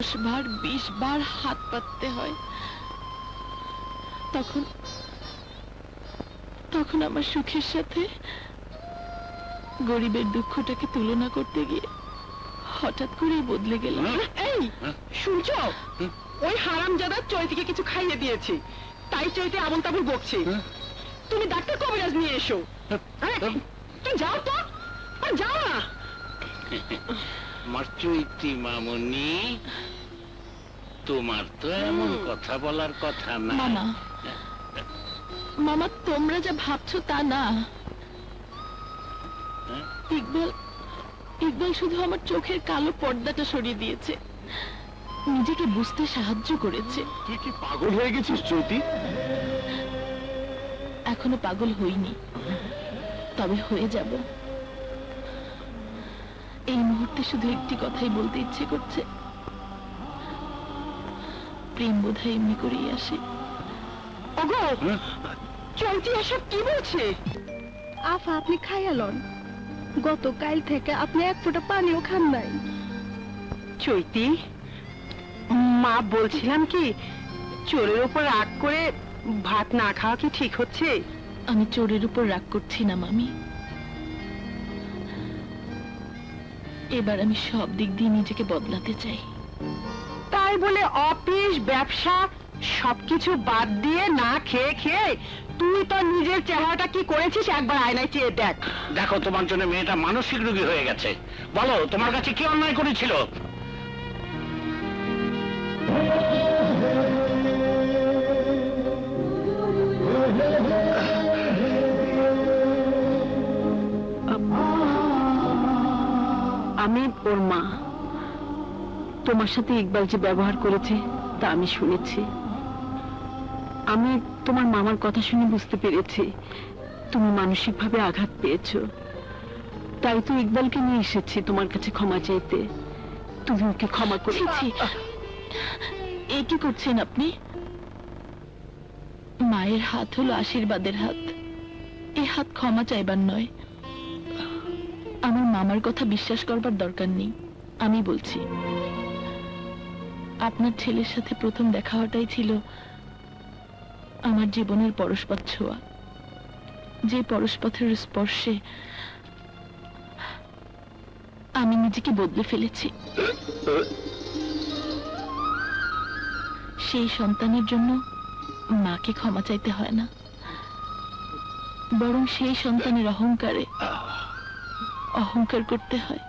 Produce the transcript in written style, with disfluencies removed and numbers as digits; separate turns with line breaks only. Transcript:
10 বার 20 বার হাত পাততে হয়। তখন তখন আমার সুখের সাথে গরিবের দুঃখটাকে তুলনা করতে গিয়ে হঠাৎ করেই বদলে গেলাম।
এই শুনছো, ওই হারামজাদা চৈতিকে কিছু খাইয়ে দিয়েছি, তাই চৈতি আবল তাবল বকছে। তুমি ডাক্তার কবিরাজ নিয়ে এসো। তুমি যাও তো, যাও না।
আমার চৈতি মামনি, তোমার তো এমন কথা বলার কথা না।
মামা, মামা তোমরা যা ভাবছো তা না। ইকবাল শুধু আমার চোখের কালো পর্দাটা সরিয়ে দিয়েছে, নিজেকে বুঝতে সাহায্য করেছে।
তুই কি পাগল হয়ে গেছিস চৈতি?
এখনো পাগল হইনি, তবে হয়ে যাব। এই মুহূর্তে শুধু একটি কথাই বলতে ইচ্ছে করছে, প্রেম বোধহয় এমনি করেই আসে।
ওগো, চৈতি এসব কি বলছে?
আফা, আপনি খাইয়া লন। গতকাল থেকে আপনি এক ফোঁটা পানিও খান নাই।
চৈতি, মা বলছিলাম কি, চোরের উপর রাগ করে ভাত না খাওয়া কি ঠিক হচ্ছে?
আমি চোরের উপর রাগ করছি না মামি। এবার আমি সব দিক দিয়ে নিজেকে বদলাতে চাই।
তাই বলে অফিস ব্যবসা সবকিছু বাদ দিয়ে না খেয়ে খেয়ে তুই তো নিজের চেহারাটা কি করেছিস একবার আয়নায় চেয়ে দেখ।
দেখো, তোমার জন্য মেয়েটা মানসিক রোগী হয়ে গেছে। বলো, তোমার কাছে কি অন্যায় করেছিল?
আমি ওর মা। তোমার সাথে ইকবাল যে ব্যবহার করেছে তা আমি শুনেছি। আমি তোমার মামার কথা শুনে বুঝতে পেরেছি তুমি মানসিকভাবে আঘাত পেয়েছো। তাই তো ইকবালকে নিয়ে এসেছি তোমার কাছে ক্ষমা চাইতে। তুমি ওকে ক্ষমা করে।
এ কি করছেন আপনি? মায়ের হাত হলো আশীর্বাদের হাত, এই হাত ক্ষমা চাইবার নয়। আমার মামার কথা বিশ্বাস করবার দরকার নেই। আমি বলছি, আপনার ছেলের সাথে প্রথম দেখা হওয়াটাই ছিল আমার জীবনের পরশপথ ছোঁয়া। যে পরশপথের স্পর্শে আমি নিজেকে বদলে ফেলেছি। সেই সন্তানের জন্য মাকে ক্ষমা চাইতে হয় না, বরং সেই সন্তানের অহংকারে অহংকার করতে হয়।